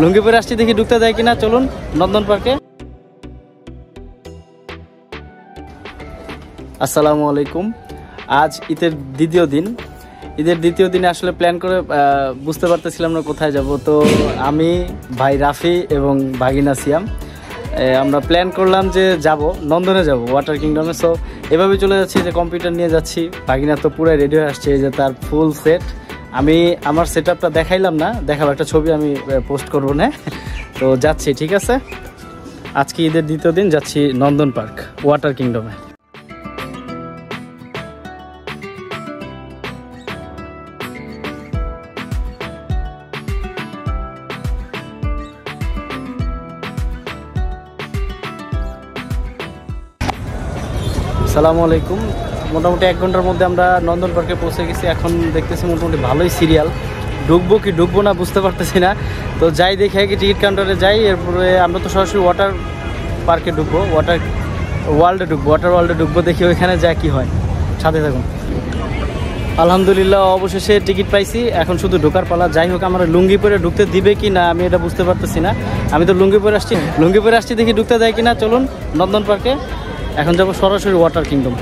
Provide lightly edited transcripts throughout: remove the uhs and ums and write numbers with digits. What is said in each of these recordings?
লুঙ্গি পরে আসছি, দেখি ঢুকতে দেয় কিনা। চলুন নন্দন পার্কে। আসসালামু আলাইকুম। আজ ঈদের দ্বিতীয় দিন। ঈদের দ্বিতীয় দিনে আসলে প্ল্যান করে বুঝতে পারতেছিলাম না কোথায় যাব। তো আমি, ভাই রাফি এবং ভাগিনা সিয়াম আমরা প্ল্যান করলাম যে যাব নন্দনে, যাব ওয়াটার কিংডমে। সো এভাবে চলে যাচ্ছি, যে কম্পিউটার নিয়ে যাচ্ছি। ভাগিনা তো পুরো রেডি হয়ে আসছে, এই যে তার ফুল সেট। আমি আমার সেট আপটা দেখাইলাম না, দেখাবো একটা ছবি আমি পোস্ট করবো না। তো যাচ্ছি, ঠিক আছে। আজকে ঈদের দ্বিতীয় দিন, যাচ্ছি নন্দন পার্ক ওয়াটার কিংডমে। আসসালামু আলাইকুম। মোটামুটি 1 ঘন্টার মধ্যে আমরা নন্দন পার্কে পৌঁছে গেছি। এখন দেখতেছি মোটামুটি ভালোই সিরিয়াল। ঢুকবো কি ঢুকবো না বুঝতে পারতেছি না। তো যাই দেখে কি টিকিট কাউন্টারে যাই। এরপরে আমরা তো সরাসরি ওয়াটার পার্কে ঢুকবো, ওয়াটার ওয়ার্ল্ডে ঢুকবো। দেখি ওইখানে যা কি হয়, সাথে থাকুন। আলহামদুলিল্লাহ অবশেষে টিকিট পাইছি। এখন শুধু ঢোকার পালা। যাই হোক, আমার লুঙ্গি পরে ঢুকতে দিবে কি না আমি এটা বুঝতে পারতেছি না। আমি তো লুঙ্গি পরে আসছি, দেখি ঢুকতে দেয় কিনা। চলুন নন্দন পার্কে। এখন যাবো সরাসরি ওয়াটার কিংডম।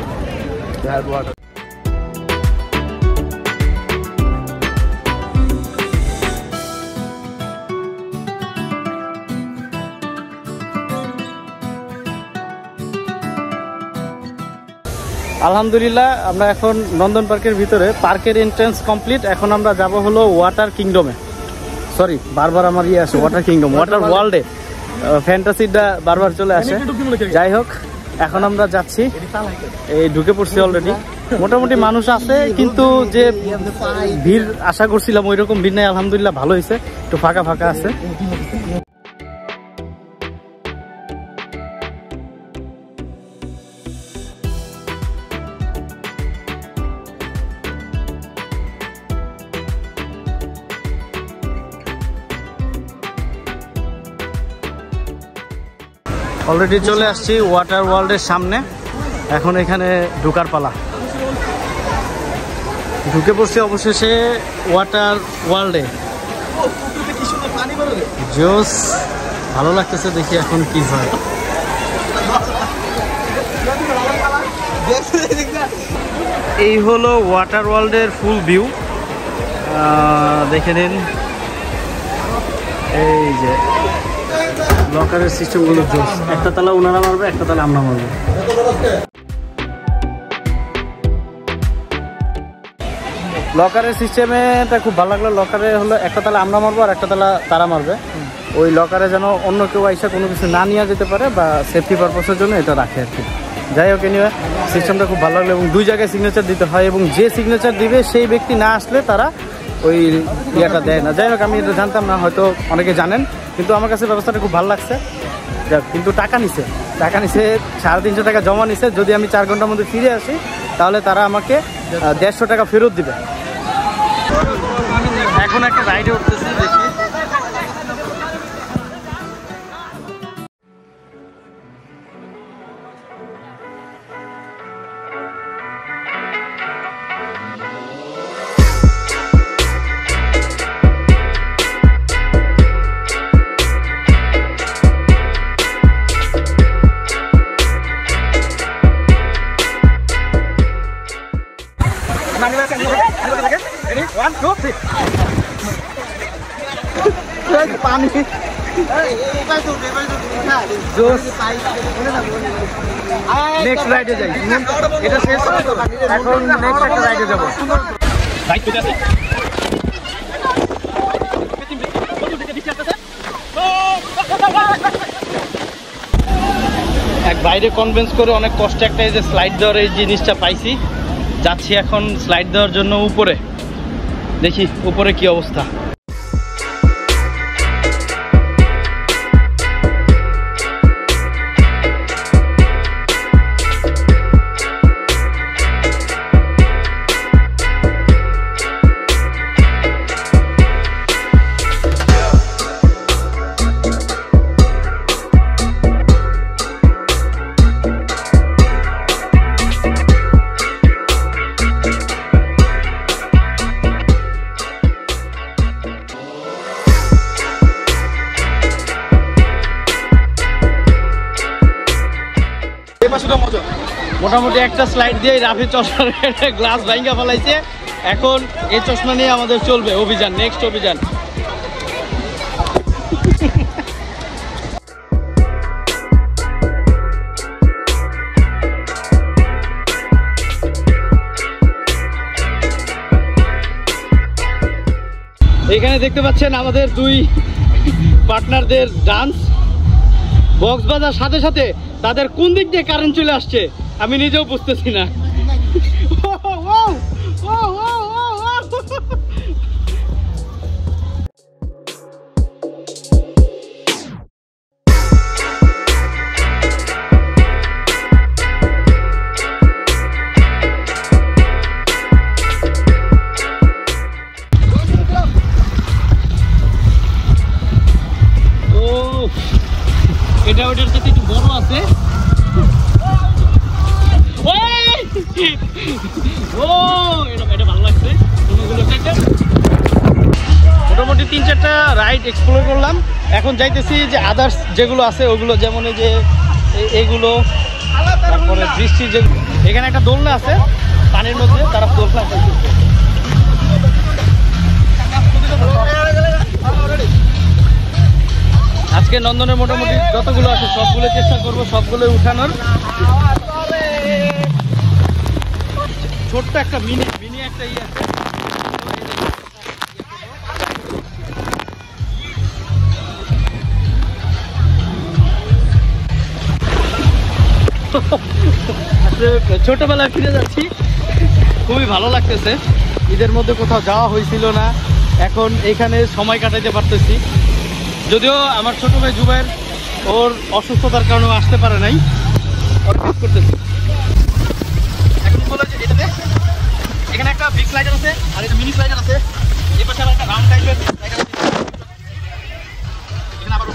আলহামদুলিল্লাহ আমরা এখন নন্দন পার্কের ভিতরে। পার্কের এন্ট্রান্স কমপ্লিট। এখন আমরা যাব হলো ওয়াটার কিংডমে। সরি, বারবার আমার আসে ওয়াটার কিংডম, ওয়াটার ওয়ার্ল্ডে। ফ্যান্টাসিটা বারবার চলে আসে। যাই হোক, এখন আমরা যাচ্ছি, এই ঢুকে পড়ছি অলরেডি। মোটামুটি মানুষ আছে, কিন্তু যে ভিড় আশা করছিলাম ওই রকম ভিড় নাই। আলহামদুলিল্লাহ ভালো হয়েছে, একটু ফাঁকা ফাঁকা আছে। অলরেডি চলে আসছি ওয়াটার ওয়ার্ল্ডের সামনে। এখন এখানে ঢোকার পালা। ঢুকে পড়ছি অবশেষে ওয়াটার ওয়ার্ল্ডে। জোস, ভালো লাগতেছে। দেখি এখন কি হয়। এই হলো ওয়াটার ওয়ার্ল্ডের ফুল ভিউ, দেখে নিন। এই যে লকারের সিস্টেমগুলো জোস। একটা তালা ওনারা মারবে, একটা তালা আমরা মারবো। লকারের সিস্টেমেটা খুব ভালো লাগলো। লকারে হলো একটা তালা আমরা মারবো আর একটা তালা তারা মারবে। ওই লকারে যেন অন্য কেউ আইসা কোনো কিছু না নিয়ে যেতে পারে, বা সেফটি পারপাসের জন্য এটা রাখে আর কি। যাই হোক, নিয়ে সিস্টেমটা খুব ভালো লাগলো। এবং 2 জায়গায় সিগনেচার দিতে হয়, এবং যে সিগনেচার দিবে সেই ব্যক্তি না আসলে তারা ওই ইয়েটা দেয় না। যাই হোক, আমি এটা জানতাম না, হয়তো অনেকে জানেন, কিন্তু আমার কাছে ব্যবস্থাটা খুব ভালো লাগছে। কিন্তু টাকা নিছে 350 টাকা জমা নিছে। যদি আমি 4 ঘন্টার মধ্যে ফিরে আসি তাহলে তারা আমাকে 150 টাকা ফেরত দিবে। এখন একটা রাইডে উঠতেছি, দেখি। পানি নেক্সট রাইডে যাই। এটা শেষ, এখন নেক্সট একটা রাইডে যাবো। এক বাইরে কনভিন্স করে অনেক কষ্ট একটা এই যে স্লাইড দেওয়ার এই জিনিসটা পাইছি। যাচ্ছি এখন স্লাইড দেওয়ার জন্য উপরে। দেখি উপরে কি অবস্থা। মোটামুটি একটা স্লাইড দিয়ে রাফি চশমার গ্লাস ভাঙা ফেলাইছে। এখন এই চশমা নিয়ে আমাদের চলবে অভিযান, নেক্সট অভিযান। এখানে দেখতে পাচ্ছেন আমাদের দুই পার্টনারদের ডান্স। বক্স বাজার সাথে সাথে তাদের কোন দিক দিয়ে কারেন্ট চলে আসছে আমি নিজেও বুঝতেছি না। এটা ওটার সাথে একটু বড় আছে। ও এটা ভালো লাগছে। মোটামুটি 3-4টা রাইড এক্সপ্লোর করলাম। এখন যাইতেছি যে আদার্স যেগুলো আছে ওগুলো, যেমন এই যে এগুলো, তারপরে বৃষ্টির যে এখানে একটা দোলনা আছে পানির মধ্যে, তারা দোলনা খেলতেছে। আজকে নন্দনের মোটামুটি যতগুলো আছে সবগুলো চেষ্টা করবো সবগুলো উঠানোর। ছোট্ট একটা মিনি একটা ইয়ে আছে। ছোটবেলায় ফিরে যাচ্ছি, খুবই ভালো লাগতেছে। ঈদের মধ্যে কোথাও যাওয়া হয়েছিল না, এখন এখানে সময় কাটাইতে পারতেছি। যদিও আমার ছোট ভাই জুবাইর ওর অসুস্থতার কারণে আসতে পারে নাই, ওর মিস করতেছি। এখন বলে যে এটাতে এখানে একটা বিগ স্লাইডার আছে আর একটা মিনি স্লাইডার আছে, এই পাশে একটা রাউন্ড টাইপের স্লাইডার আছে। এখানে আবার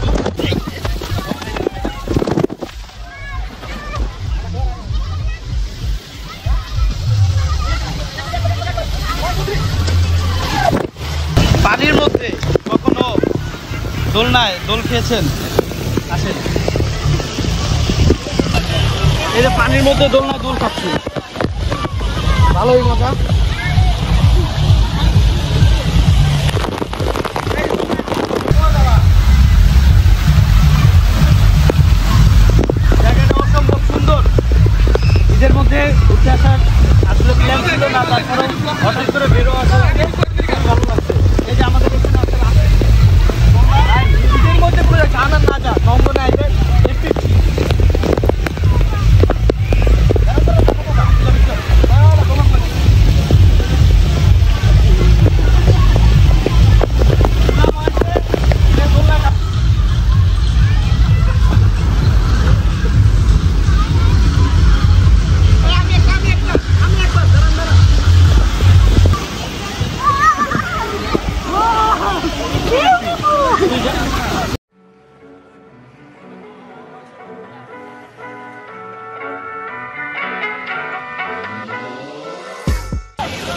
পানির মধ্যে কখনো দোলনায় দোল খেয়েছেন? আসেন, এই যে পানির মধ্যে দোলনায় দোল খাচ্ছি, ভালোই মজা। জায়গাটা অসম্ভব সুন্দর। ঈদের মধ্যে ঘুরতে আসার আসলে প্ল্যান ছিল না, তারপরে হঠাৎ করে বেরো আসা ভালো লাগছে। এই যে আমাদের এখানে ঈদের মধ্যে পুরো জানার না যা নন্দনে আইবে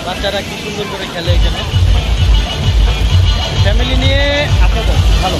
বাচ্চারা কি সুন্দর করে খেলে এখানে, ফ্যামিলি নিয়ে আপনাদের ভালো।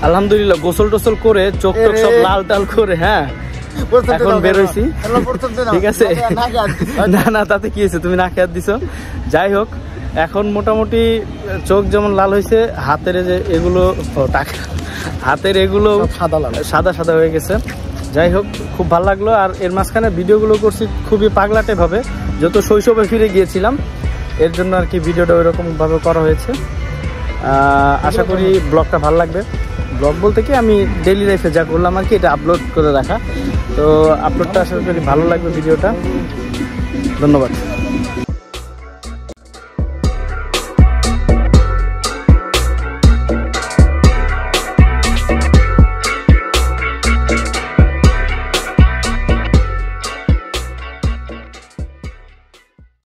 আলহামদুলিল্লাহ গোসল টোসল করে চোখ টোক সব লাল টাল করে হ্যাঁ এখন বেরোইছি। ঠিক আছে, না না তাতে কি হয়েছে, তুমি না খেয়াল দিছো। যাই হোক এখন মোটামুটি চোখ যেমন লাল হয়েছে, হাতের যে এগুলো হাতের এগুলো সাদা সাদা হয়ে গেছে। যাই হোক খুব ভালো লাগলো। আর এর মাঝখানে ভিডিওগুলো করছি খুবই পাগলাটে ভাবে, যত শৈশবে ফিরে গিয়েছিলাম এর জন্য আর কি ভিডিওটা ওইরকম ভাবে করা হয়েছে। আশা করি ব্লগটা ভালো লাগবে। ব্লগ বলতে কি আমি ডেইলি লাইফে যা করলাম আর কি, এটা আপলোড করে রাখা। তো আপলোডটা আশা করি ভালো লাগবে ভিডিওটা। ধন্যবাদ।